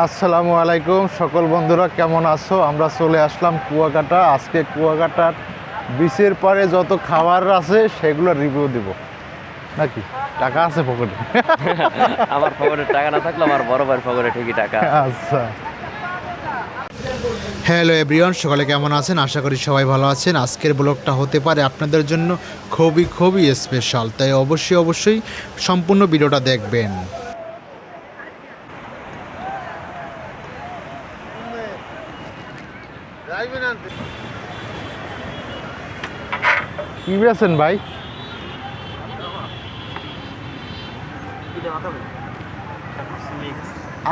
আসসালামু আলাইকুম সকল বন্ধুরা, কেমন আছো? আমরা চলে আসলাম কুয়াকাটা। আজকে কুয়াকাটার বিচের পরে যত খাবার আছে সেগুলো রিভিউ দিব নাকি। টাকা আছে পকেটে? আমার পকেটে টাকা না থাকলে আমার বড় ভাইয়ের পকেটে ঠিকই টাকা। আচ্ছা। হ্যালো এভরিওয়ান, সকালে কেমন আছেন? আশা করি সবাই ভালো আছেন। আজকের ব্লগটা হতে পারে আপনাদের জন্য খুবই স্পেশাল, তাই অবশ্যই সম্পূর্ণ ভিডিওটা দেখবেন। কি বেছেন ভাই?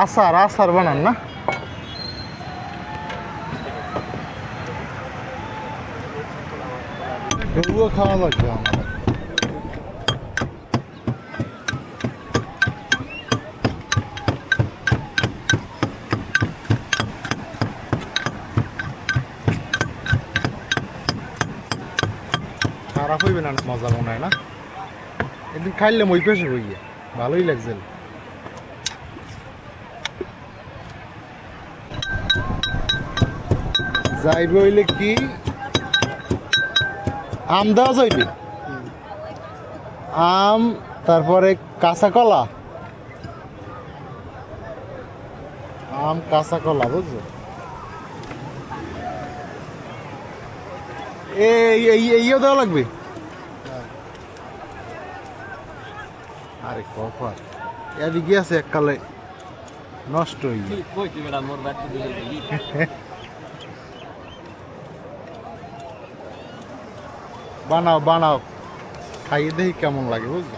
আচার আচার বানান না? তবুও খাওয়া লাগবে আমার। খারাপ হইবে না, মজা মনে হয় না? একদিন খাইলে মই পেশে হইয়া ভালোই লাগছে। যাইবে হইলে কি আম দেওয়া যাইবে, আম, তারপরে কাঁচা কলা, আম কাঁচা কলা, বুঝছো? এইও দেওয়া লাগবে। আরে কপাল, এদিকে আছে এককালে নষ্ট হয়ে গেছে। বানাও বানাও, খাইয়ে দেখি কেমন লাগে, বুঝলো?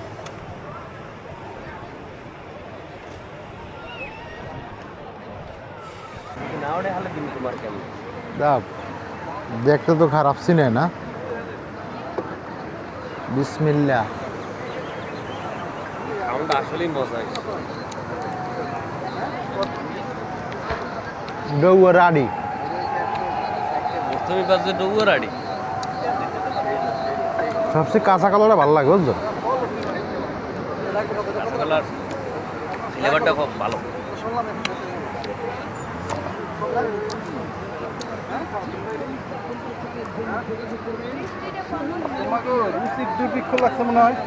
দাও, দেখতে তো খারাপ চিনে না। বিসমিল্লাহ। আসলেই মজা। ডৌয়া রাডি। তুমি পাশে ডুবো রাড়ি। সবচেয়ে কাঁচা কালারটা ভালো লাগে, বুঝছো? কালার ফ্লেভারটা খুব ভালো। লাগছে মনে হয়।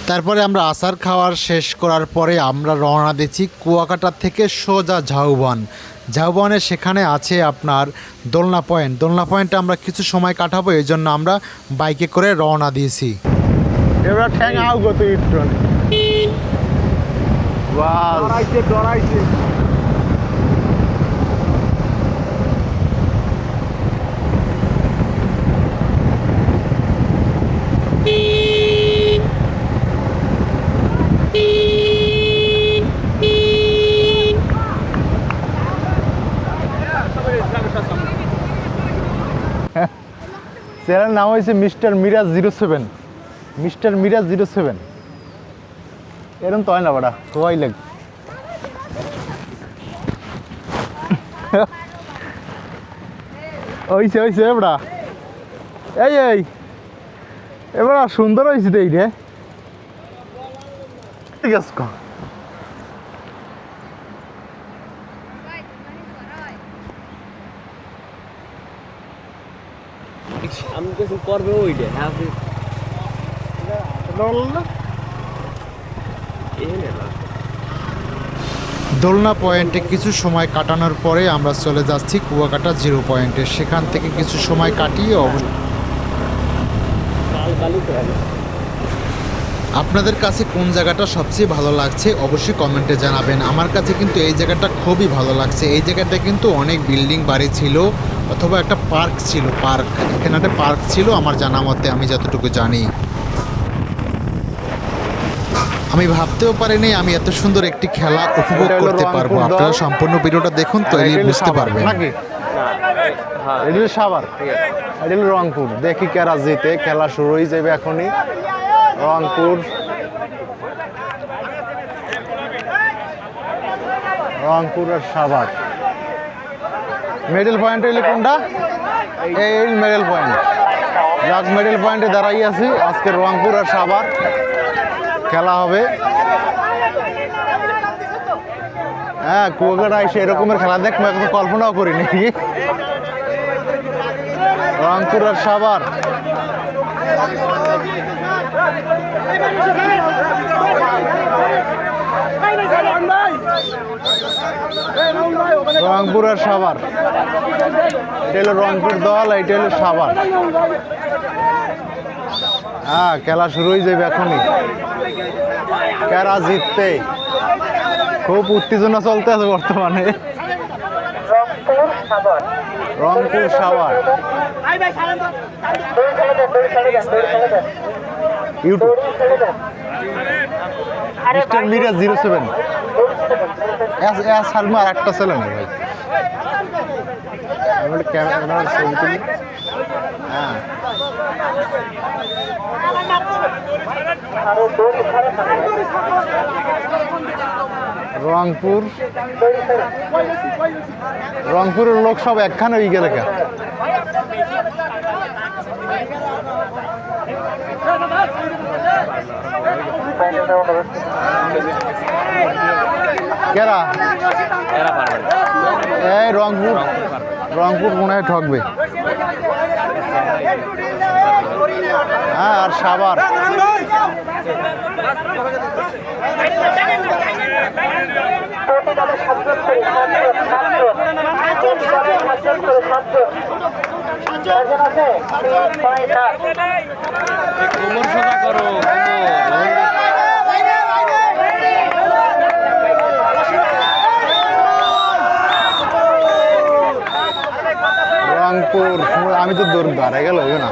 তারপরে আমরা আচার খাওয়ার শেষ করার পরে আমরা রওনা দিচ্ছি কুয়াকাটা থেকে সোজা ঝাউবনে। সেখানে আছে আপনার দোলনা পয়েন্টে আমরা কিছু সময় কাটাবো, এই জন্য আমরা বাইকে করে রওনা দিয়েছি। এবার ঠ্যাং আও গো তুই একটু। ডরাইছে। চ্যানেল নাম হয়েছে মিস্টার মিরাজ 07। মিস্টার মিরাজ 07 এরকম তো হয় না বাড়া, সবাই লাগ। হইছে এবড়া, এই এবার সুন্দর হয়েছে তো এই রে। ঠিক আছে, আমি কিছু করবে ওইটা। হ্যাঁ দোলনা পয়েন্টে কিছু সময় কাটানোর পরে আমরা চলে যাচ্ছি কুয়াকাটা জিরো পয়েন্টে। সেখান থেকে কিছু সময় কাটিয়ে আপনাদের কাছে কোন জায়গাটা সবচেয়ে ভালো লাগছে অবশ্যই কমেন্টে জানাবেন। আমার কাছে কিন্তু এই জায়গাটা খুবই ভালো লাগছে। এই জায়গাটা কিন্তু অনেক বিল্ডিং বাড়ি ছিল, অথবা একটা পার্ক ছিল। এখানে একটা পার্ক ছিল আমার জানা মতে, আমি যতটুকু জানি। আমি ভাবতেও পারিনি আমি এত সুন্দর একটি খেলা উপভোগ এটা হলো করতে পারবো। রংপুর দল। আপনারা সম্পূর্ণ ভিডিওটা দেখুন তো আর এটা হলো বুঝতে সাভার, পারবেন। নাকি হ্যাঁ এটা হলো সাভার, ঠিক আছে। এটা হলো রংপুর। দেখি কারা জিতে, খেলা শুরু হয়ে যাবে এখনই। রংপুর, রংপুর আর সাভার। মিডল পয়েন্ট হইলে কোনটা? এই মিডল পয়েন্ট। যাক, মিডল পয়েন্টে দাঁড়াই আছি। আজকে রংপুর আর সাভার খেলা হবে। হ্যাঁ, কুয়াকাটা এসে এরকমের খেলা দেখবো এখন তো কল্পনাও করিনি। রংপুর আর সাভার। রংপুর আর সাভার। এটা হলো রংপুর দল, এটা হলো সাভার। হ্যাঁ, খেলা শুরু হয়ে যাবে এখনই। কারা জিতবে, খুব উত্তেজনা চলতে আছে বর্তমানে। রংপুর সাভার। ইউটিউব মিস্টার মিরাজ 07 সালমা আর একটা ছেলে না ভাই। আমি একটা ক্যামেরার ছবি তুলি। হ্যাঁ, রংপুর, রংপুরের লোক সব একখানে হয়ে গেলে কে? কেরা? এরা পারবে না। এই রংপুর, রংপুর মনে হয় ঠকবে। হ্যাঁ, আর সাভার। কোমর সোজা করো, রংপুর, আমি তো দৌড় দাঁড়ায় গেল না।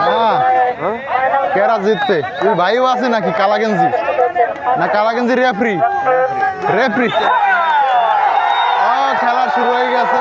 হ্যাঁ, কেরা জিতবে? ওই ভাইও আছে নাকি কালা গেঞ্জি? না কালা গেঞ্জি রেফরি, রেফরি। খেলা শুরু হয়ে গেছে।